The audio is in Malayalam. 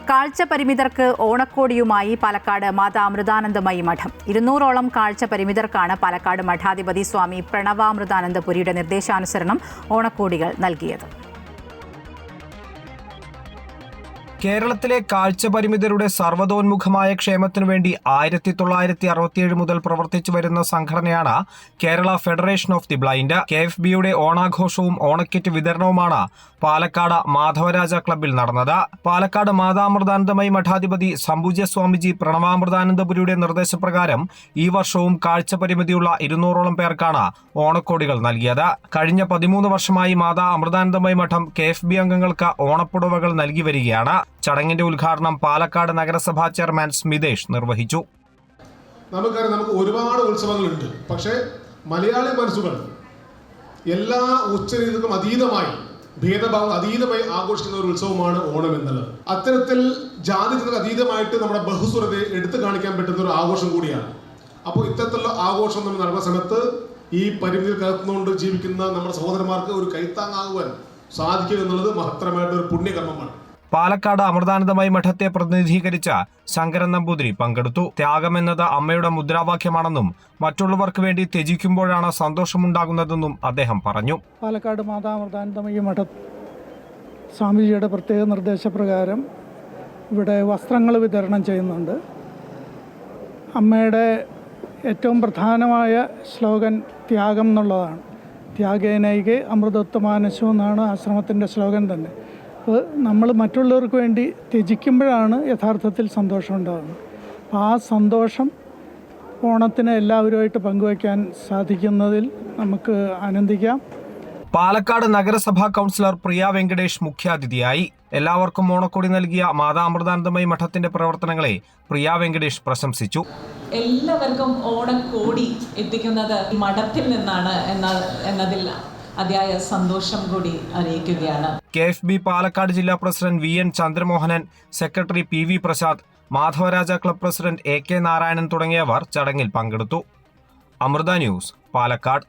കാഴ്ച പരിമിതർക്ക് ഓണക്കോടിയുമായി പാലക്കാട് മാതാ അമൃതാനന്ദമയി മഠം. 200ഓളം കാഴ്ച പരിമിതർക്കാണ് പാലക്കാട് മഠാധിപതി സ്വാമി പ്രണവാമൃതാനന്ദപുരിയുടെ നിർദ്ദേശാനുസരണം ഓണക്കോടികൾ നൽകിയത്. കേരളത്തിലെ കാഴ്ച പരിമിതരുടെ സർവ്വതോന്മുഖമായ ക്ഷേമത്തിനു വേണ്ടി 1967 മുതൽ പ്രവർത്തിച്ചു വരുന്ന സംഘടനയാണ് Kerala federation of the blind. KFBയുടെ ഓണാഘോഷവും ഓണക്കിറ്റ് വിതരണവുമാണ് പാലക്കാട് മാധവരാജ ക്ലബ്ബിൽ നടന്നത്. പാലക്കാട് മാതാമൃതാനന്ദമയി മഠാധിപതി സംപൂജ്യ സ്വാമിജി പ്രണവാമൃതാനന്ദപുരിയുടെ നിർദ്ദേശപ്രകാരം ഈ വർഷവും കാഴ്ച പരിമിതിയുള്ള 200ഓളം പേർക്കാണ് ഓണക്കോടികൾ നൽകിയത്. കഴിഞ്ഞ 13 വർഷമായി മാതാ അമൃതാനന്ദമയി മഠം KFB അംഗങ്ങൾക്ക് ഓണപ്പുടവകൾ നൽകി വരികയാണ്. ചടങ്ങിന്റെ ഉദ്ഘാടനം പാലക്കാട് നഗരസഭാ ചെയർമാൻ സ്മിതേഷ് നിർവഹിച്ചു. നമുക്ക് ഒരുപാട് ഉത്സവങ്ങളുണ്ട്. പക്ഷേ മലയാളി മനസ്സുകൾ എല്ലാ ഉച്ചരീതികൾക്കും അതീതമായി ഭേദഭാവം അതീതമായി ആഘോഷിക്കുന്ന ഒരു ഉത്സവമാണ് ഓണം എന്നുള്ളത്. അത്തരത്തിൽ ജാതികൾക്ക് അതീതമായിട്ട് നമ്മുടെ ബഹുസ്വരതയെ എടുത്തു കാണിക്കാൻ പറ്റുന്ന ഒരു ആഘോഷം കൂടിയാണ്. അപ്പോൾ ഇത്തരത്തിലുള്ള ആഘോഷം നമ്മൾ നടക്കുന്ന സമയത്ത് ഈ പരിമിതിയിൽ കലർത്തുന്നുകൊണ്ട് ജീവിക്കുന്ന നമ്മുടെ സഹോദരന്മാർക്ക് ഒരു കൈത്താങ്ങാകുവാൻ സാധിക്കുക എന്നുള്ളത് മഹത്തരമായിട്ടൊരു പുണ്യകർമ്മമാണ്. പാലക്കാട് അമൃതാനന്ദമയി മഠത്തെ പ്രതിനിധീകരിച്ച ശങ്കരൻ നമ്പൂതിരി പങ്കെടുത്തു. ത്യാഗമെന്നത് അമ്മയുടെ മുദ്രാവാക്യമാണെന്നും മറ്റുള്ളവർക്ക് വേണ്ടി ത്യജിക്കുമ്പോഴാണ് സന്തോഷമുണ്ടാകുന്നതെന്നും അദ്ദേഹം പറഞ്ഞു. പാലക്കാട് മാതാ അമൃതാനന്ദമയി മഠ സ്വാമിജിയുടെ പ്രത്യേക നിർദ്ദേശപ്രകാരം ഇവിടെ വസ്ത്രങ്ങൾ വിതരണം ചെയ്യുന്നുണ്ട്. അമ്മയുടെ ഏറ്റവും പ്രധാനമായ സ്ലോഗൻ ത്യാഗം എന്നുള്ളതാണ്. ത്യാഗേനൈകെ അമൃതോത്തമാനശോ എന്നാണ് ആശ്രമത്തിൻ്റെ സ്ലോഗൻ തന്നെ. അപ്പോൾ നമ്മൾ മറ്റുള്ളവർക്ക് വേണ്ടി ത്യജിക്കുമ്പോഴാണ് യഥാർത്ഥത്തിൽ സന്തോഷം ഉണ്ടാകുന്നത്. അപ്പോൾ ആ സന്തോഷം ഓണത്തിന് എല്ലാവരുമായിട്ട് പങ്കുവയ്ക്കാൻ സാധിക്കുന്നതിൽ നമുക്ക് ആനന്ദിക്കാം. പാലക്കാട് നഗരസഭാ കൗൺസിലർ പ്രിയ വെങ്കടേഷ് മുഖ്യാതിഥിയായി. എല്ലാവർക്കും ഓണക്കോടി നൽകിയ മാതാ അമൃതാനന്ദമയി മഠത്തിന്റെ പ്രവർത്തനങ്ങളെ പ്രിയ വെങ്കടേഷ് പ്രശംസിച്ചു. എല്ലാവർക്കും ഓണക്കോടി എത്തിക്കുന്നത് മഠത്തിൽ നിന്നാണ് എന്നതിൽ അതിയായ സന്തോഷം കൂടി അറിയിക്കുകയാണ്. KFB പാലക്കാട് ജില്ലാ president VN Chandramohanan, secretary PV Prasad, Madhavaraja club president AK Narayanan തുടങ്ങിയവർ ചടങ്ങിൽ പങ്കെടുത്തു. അമൃത ന്യൂസ്, പാലക്കാട്.